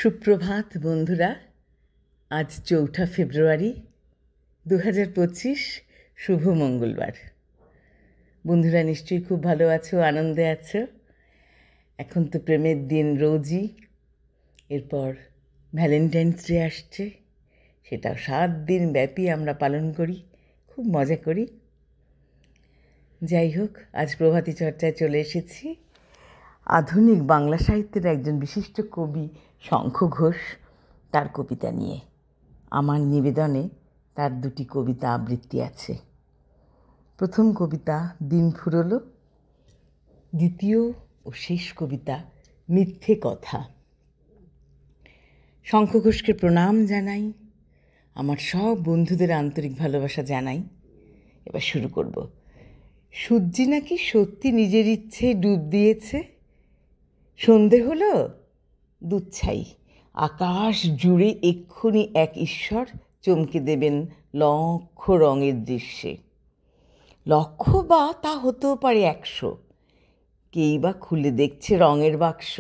সুপ্রভাত বন্ধুরা। আজ ৪ঠা ফেব্রুয়ারি ২০২৫, শুভ মঙ্গলবার। বন্ধুরা নিশ্চয়ই খুব ভালো আছো, আনন্দে আছো। এখন তো প্রেমের দিন রোজই। এরপর ভ্যালেন্টাইন্স ডে আসছে, সেটাও ৭ দিন ব্যাপী আমরা পালন করি, খুব মজা করি। যাই হোক, আজ প্রভাতী চর্চায় চলে এসেছি আধুনিক বাংলা সাহিত্যের একজন বিশিষ্ট কবি শঙ্খ ঘোষ, তার কবিতা নিয়ে। আমার নিবেদনে তার ২টি কবিতা আবৃত্তি আছে। প্রথম কবিতা দিন ফুরলো, দ্বিতীয় ও শেষ কবিতা মিথ্যে কথা। শঙ্খ ঘোষকে প্রণাম জানাই, আমার সব বন্ধুদের আন্তরিক ভালোবাসা জানাই। এবার শুরু করব। সূর্যি নাকি সত্যি নিজের ইচ্ছে ডুব দিয়েছে। সন্ধে হলো, দুচ্ছাই আকাশ জুড়ে এক্ষুনি এক ঈশ্বর চমকে দেবেন লক্ষ রঙের দৃশ্যে। লক্ষ বা তা হতেও পারে ১০০। কেই বা খুলে দেখছে রঙের বাক্স।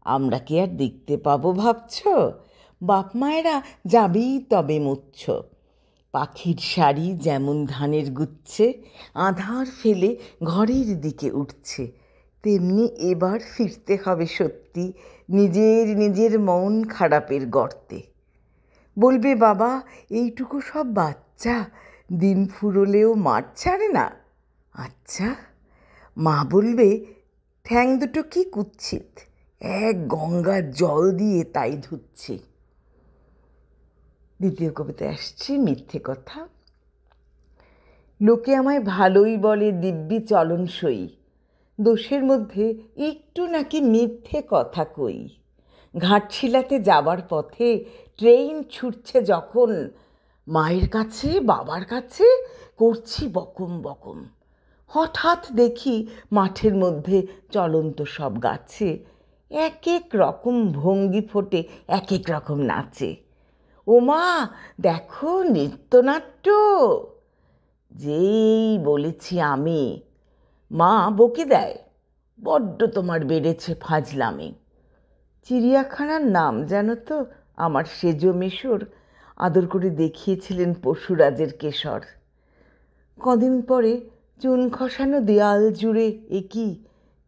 আমরা কি আর দেখতে পাবো ভাবছ? বাপ মায়েরা যাবেই তবে মুচ্ছ। পাখির শাড়ি যেমন ধানের গুচ্ছে আধার ফেলে ঘরের দিকে উঠছে, তেমনি এবার ফিরতে হবে সত্যি নিজের নিজের মন খারাপের গর্তে। বলবে বাবা, এইটুকু সব বাচ্চা, দিন ফুরলেও মাঠ ছাড়ে না। আচ্ছা, মা বলবে ঠ্যাং দুটো কি কুৎসিত, এক গঙ্গার জল দিয়ে তাই ধুচ্ছে। দ্বিতীয় কবিতায় আসছি মিথ্যে কথা। লোকে আমায় ভালোই বলে দিব্যি চলনসই, দোষের মধ্যে একটু নাকি মিথ্যে কথা কই। ঘাটশিলাতে যাবার পথে ট্রেন ছুটছে যখন, মায়ের কাছে বাবার কাছে করছি বকম বকম। হঠাৎ দেখি মাঠের মধ্যে চলন্ত সব গাছে এক এক রকম ভঙ্গি ফোটে, এক এক রকম নাচে। ও মা, দেখো নৃত্যনাট্য। যেই বলেছি আমি, মা বকে দেয়, বড্ড তোমার বেড়েছে ফাজলামি। চিড়িয়াখানার নাম জানো তো আমার সেজ মেশর আদর করে দেখিয়েছিলেন পশুরাজের কেশর। কদিন পরে চুন খসানো দেয়াল জুড়ে একই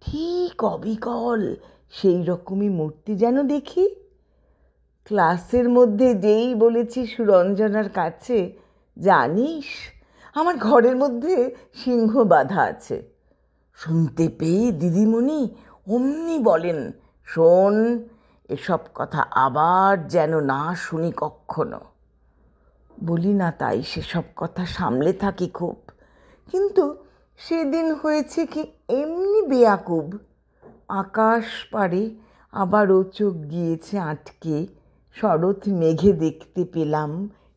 ঠিক অবিকল সেই রকমই মূর্তি যেন দেখি। ক্লাসের মধ্যে যেই বলেছি সুরঞ্জনার কাছে, জানিস আমার ঘরের মধ্যে সিংহ বাঁধা আছে। শুনতে পেয়ে দিদিমণি অমনি বলেন, শোন, এসব কথা আবার যেন না শুনি কক্ষনো। বলি না তাই সেসব কথা সামলে থাকি খুব, কিন্তু সেদিন হয়েছে কি এমনি বেয়াকুব। আকাশ পারে আবারও চোখ গিয়েছে আটকে, শরৎ মেঘে দেখতে পেলাম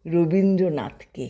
রবীন্দ্রনাথকে।